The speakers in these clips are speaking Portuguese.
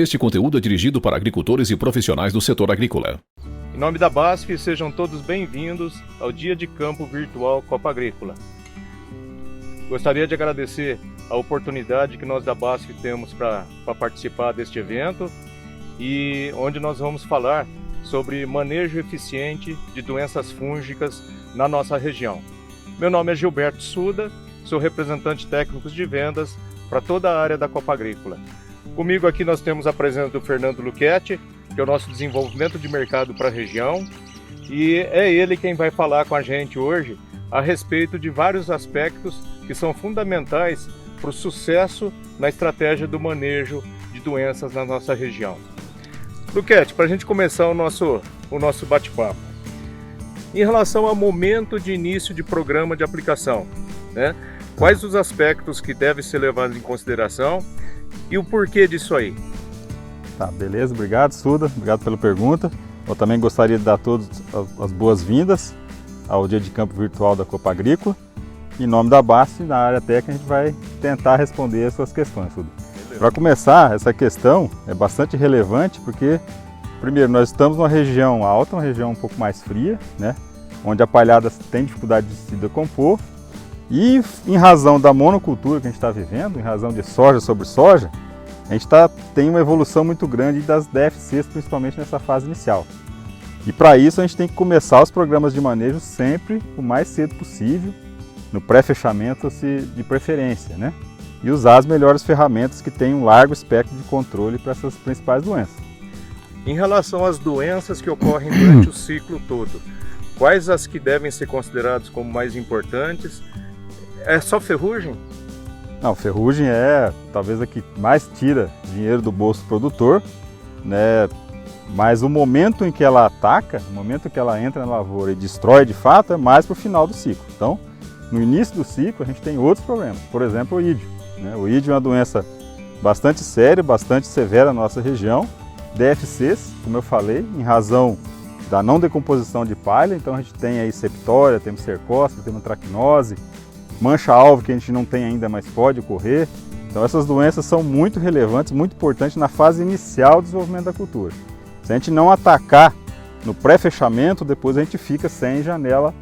Este conteúdo é dirigido para agricultores e profissionais do setor agrícola. Em nome da BASF, sejam todos bem-vindos ao Dia de Campo Virtual Copa Agrícola. Gostaria de agradecer a oportunidade que nós da BASF temos para participar deste evento e onde nós vamos falar sobre manejo eficiente de doenças fúngicas na nossa região. Meu nome é Gilberto Suda, sou representante técnico de vendas para toda a área da Copa Agrícola. Comigo aqui nós temos a presença do Fernando Luchetti, que é o nosso desenvolvimento de mercado para a região, e é ele quem vai falar com a gente hoje a respeito de vários aspectos que são fundamentais para o sucesso na estratégia do manejo de doenças na nossa região. Luchetti, para a gente começar o nosso bate-papo, em relação ao momento de início de programa de aplicação, né? Quais os aspectos que devem ser levados em consideração e o porquê disso aí? Tá, beleza, obrigado Suda, obrigado pela pergunta. Eu também gostaria de dar a todos as boas-vindas ao Dia de Campo Virtual da Copa Agrícola. Em nome da BASF, na área técnica, a gente vai tentar responder as suas questões, Suda. Para começar, essa questão é bastante relevante porque, primeiro, nós estamos numa região alta, uma região um pouco mais fria, né? Onde a palhada tem dificuldade de se decompor. E em razão da monocultura que a gente está vivendo, em razão de soja sobre soja, a gente tem uma evolução muito grande das DFCs, principalmente nessa fase inicial. E para isso a gente tem que começar os programas de manejo sempre o mais cedo possível, no pré-fechamento de preferência, né? E usar as melhores ferramentas que têm um largo espectro de controle para essas principais doenças. Em relação às doenças que ocorrem durante o ciclo todo, quais as que devem ser consideradas como mais importantes? É só ferrugem? Não, ferrugem é talvez a que mais tira dinheiro do bolso do produtor, né? Mas o momento em que ela ataca, o momento em que ela entra na lavoura e destrói de fato, é mais para o final do ciclo. Então, no início do ciclo, a gente tem outros problemas, por exemplo, o oídio, né? O oídio é uma doença bastante séria, bastante severa na nossa região. DFCs, como eu falei, em razão da não decomposição de palha, então a gente tem aí septória, temos cercóspora, temos tracnose, mancha-alvo que a gente não tem ainda, mas pode ocorrer. Então essas doenças são muito relevantes, muito importantes na fase inicial do desenvolvimento da cultura. Se a gente não atacar no pré-fechamento, depois a gente fica sem janela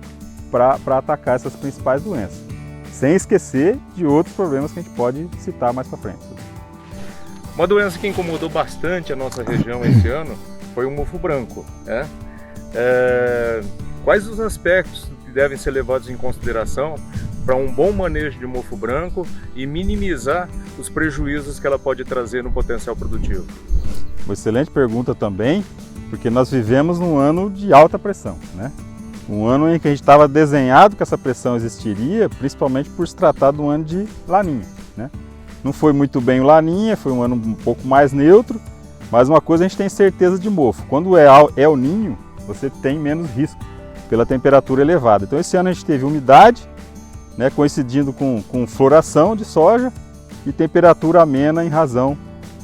para atacar essas principais doenças. Sem esquecer de outros problemas que a gente pode citar mais para frente. Uma doença que incomodou bastante a nossa região esse ano foi o mofo branco, né? Quais os aspectos que devem ser levados em consideração para um bom manejo de mofo branco e minimizar os prejuízos que ela pode trazer no potencial produtivo? Uma excelente pergunta também, porque nós vivemos num ano de alta pressão, né? Um ano em que a gente estava desenhado que essa pressão existiria, principalmente por se tratar de um ano de laninha, né? Não foi muito bem o laninha, foi um ano um pouco mais neutro, mas uma coisa a gente tem certeza de mofo: quando é El Ninho, você tem menos risco pela temperatura elevada. Então esse ano a gente teve umidade, né, coincidindo com floração de soja e temperatura amena em razão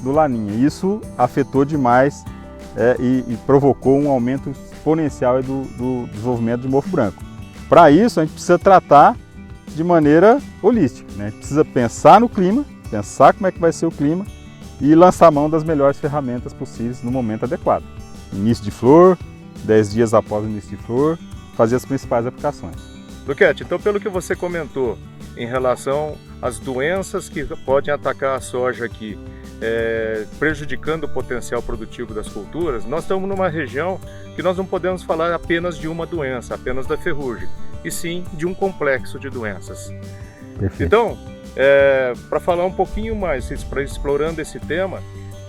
do laninha. Isso afetou demais e provocou um aumento exponencial do desenvolvimento de mofo branco. Para isso a gente precisa tratar de maneira holística, né? A gente precisa pensar no clima, pensar como é que vai ser o clima e lançar mão das melhores ferramentas possíveis no momento adequado. Início de flor, 10 dias após o início de flor, fazer as principais aplicações. Luchetti, então pelo que você comentou em relação às doenças que podem atacar a soja aqui, prejudicando o potencial produtivo das culturas, nós estamos numa região que nós não podemos falar apenas de uma doença, apenas da ferrugem, e sim de um complexo de doenças. Perfeito. Então, para falar um pouquinho mais, explorando esse tema,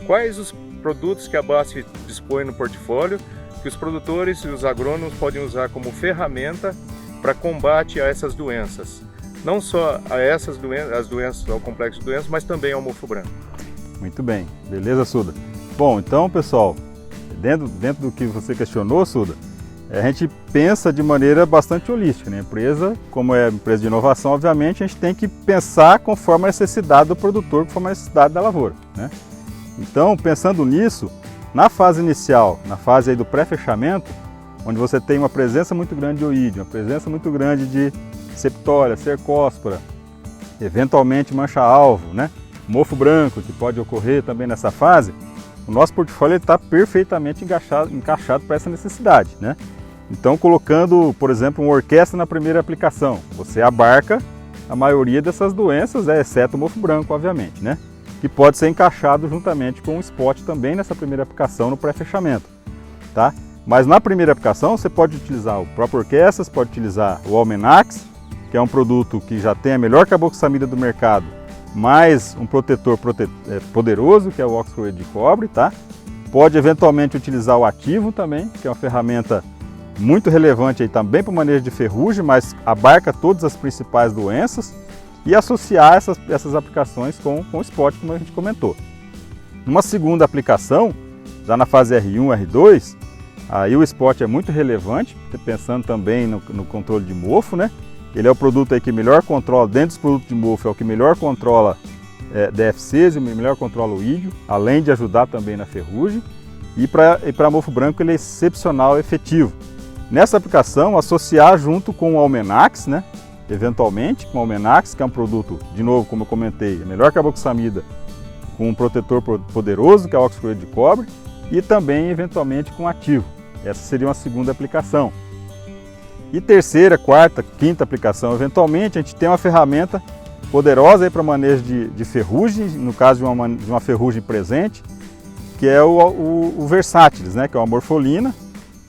quais os produtos que a BASF dispõe no portfólio que os produtores e os agrônomos podem usar como ferramenta para combate a essas doenças? Não só a essas doenças, as doenças ao complexo de doenças, mas também ao mofo branco. Muito bem, beleza, Suda? Bom, então, pessoal, dentro do que você questionou, Suda, a gente pensa de maneira bastante holística, né? A empresa, como é empresa de inovação, obviamente, a gente tem que pensar conforme a necessidade do produtor, conforme a necessidade da lavoura, né? Então, pensando nisso, na fase inicial, na fase aí do pré-fechamento, onde você tem uma presença muito grande de oídio, uma presença muito grande de septória, cercóspora, eventualmente mancha-alvo, né? Mofo branco, que pode ocorrer também nessa fase, o nosso portfólio está perfeitamente encaixado para essa necessidade, né? Então, colocando, por exemplo, uma orquestra na primeira aplicação, você abarca a maioria dessas doenças, exceto o mofo branco, obviamente, né? Que pode ser encaixado juntamente com o spot também nessa primeira aplicação no pré-fechamento, tá? Mas na primeira aplicação você pode utilizar o próprio orquestra, você pode utilizar o Almenax, que é um produto que já tem a melhor carboxamida do mercado, mais um protetor poderoso, que é o óxido de cobre, tá? Pode eventualmente utilizar o ativo também, que é uma ferramenta muito relevante aí também para o manejo de ferrugem, mas abarca todas as principais doenças, e associar essas aplicações com o spot, como a gente comentou. Numa segunda aplicação, já na fase R1, R2, aí o spot é muito relevante, pensando também no controle de mofo, né? Ele é o produto aí que melhor controla, dentro dos produtos de mofo, é o que melhor controla DFCs, e melhor controla o ídio, além de ajudar também na ferrugem. E para mofo branco ele é excepcional, efetivo. Nessa aplicação, associar junto com o Almenax, né? Eventualmente com o Almenax, que é um produto, de novo, como eu comentei, a melhor carboxamida, com um protetor poderoso, que é o óxido de cobre, e também, eventualmente, com ativo. Essa seria uma segunda aplicação. E terceira, quarta, quinta aplicação, eventualmente, a gente tem uma ferramenta poderosa para manejo de ferrugem, no caso de uma ferrugem presente, que é o Versátilis, né? Que é uma morfolina,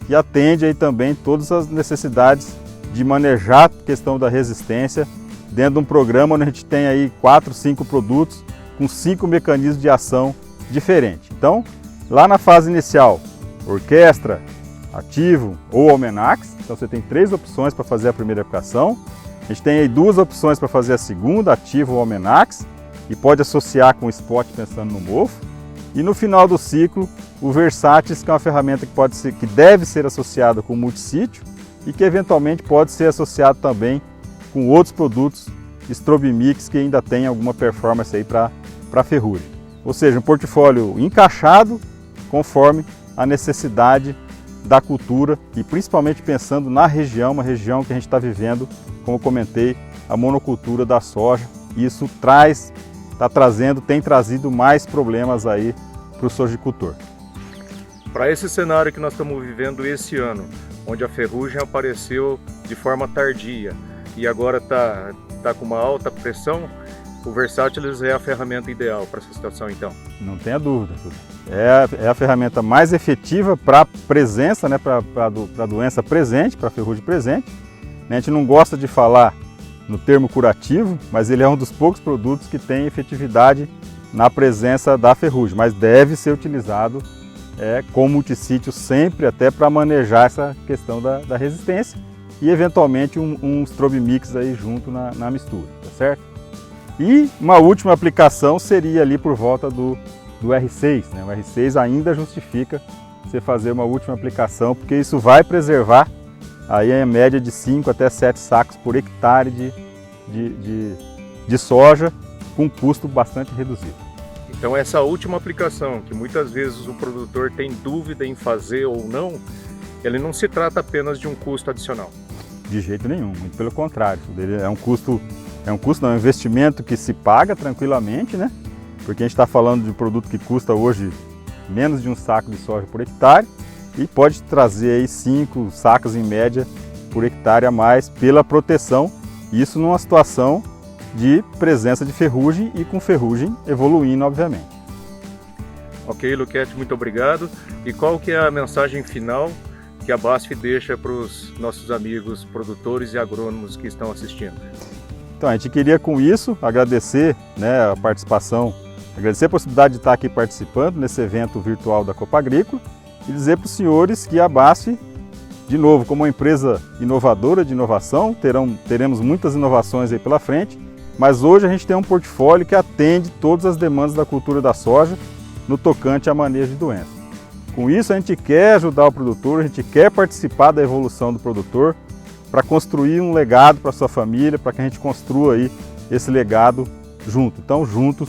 que atende aí também todas as necessidades de manejar a questão da resistência dentro de um programa onde a gente tem aí 4, 5 produtos com 5 mecanismos de ação diferentes. Então, lá na fase inicial, orquestra, ativo ou Almenax, então você tem 3 opções para fazer a primeira aplicação. A gente tem aí 2 opções para fazer a segunda, ativo ou Almenax, e pode associar com o spot pensando no mofo. E no final do ciclo, o Versátilis, que é uma ferramenta que deve ser associada com o multissítio e que eventualmente pode ser associado também com outros produtos Strobimix que ainda tem alguma performance aí para ferrugem. Ou seja, um portfólio encaixado conforme a necessidade da cultura e principalmente pensando na região, uma região que a gente está vivendo, como eu comentei, a monocultura da soja. Isso tem trazido mais problemas aí para o sojicultor. Para esse cenário que nós estamos vivendo esse ano, onde a ferrugem apareceu de forma tardia e agora está com uma alta pressão, o Versátilis é a ferramenta ideal para essa situação, então? Não tenha dúvida. É a ferramenta mais efetiva para a presença, né, para a doença presente, para a ferrugem presente. A gente não gosta de falar no termo curativo, mas ele é um dos poucos produtos que tem efetividade na presença da ferrugem, mas deve ser utilizado com multissítio sempre, até para manejar essa questão da resistência e eventualmente um Strobimix aí junto na mistura, tá certo? E uma última aplicação seria ali por volta do R6, né? O R6 ainda justifica você fazer uma última aplicação, porque isso vai preservar aí a média de 5 até 7 sacos por hectare de soja com custo bastante reduzido. Então essa última aplicação, que muitas vezes o produtor tem dúvida em fazer ou não, ele não se trata apenas de um custo adicional. De jeito nenhum, muito pelo contrário. É um investimento que se paga tranquilamente, né? Porque a gente está falando de um produto que custa hoje menos de um saco de soja por hectare e pode trazer aí 5 sacos em média por hectare a mais pela proteção, isso numa situação de presença de ferrugem e com ferrugem evoluindo, obviamente. Ok, Luquete, muito obrigado. E qual que é a mensagem final que a BASF deixa para os nossos amigos produtores e agrônomos que estão assistindo? Então, a gente queria com isso agradecer, né, a participação, agradecer a possibilidade de estar aqui participando nesse evento virtual da Copa Agrícola e dizer para os senhores que a BASF, de novo, como uma empresa inovadora de inovação, teremos muitas inovações aí pela frente, mas hoje a gente tem um portfólio que atende todas as demandas da cultura da soja no tocante a manejo de doenças. Com isso a gente quer ajudar o produtor, a gente quer participar da evolução do produtor para construir um legado para a sua família, para que a gente construa aí esse legado junto. Então, juntos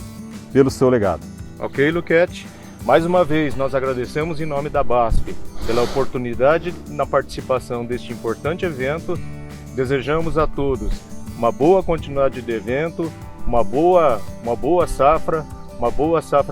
pelo seu legado. Ok, Luquete. Mais uma vez, nós agradecemos em nome da BASF pela oportunidade na participação deste importante evento. Desejamos a todos uma boa continuidade de evento, uma boa safra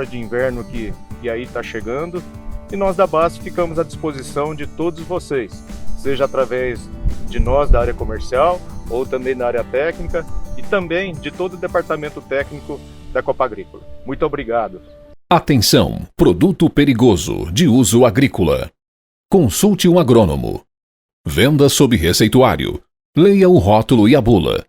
de inverno que e aí está chegando. E nós da BASF ficamos à disposição de todos vocês, seja através de nós da área comercial ou também da área técnica e também de todo o departamento técnico da Copagrícola. Muito obrigado. Atenção! Produto perigoso de uso agrícola. Consulte um agrônomo. Venda sob receituário. Leia o rótulo e a bula.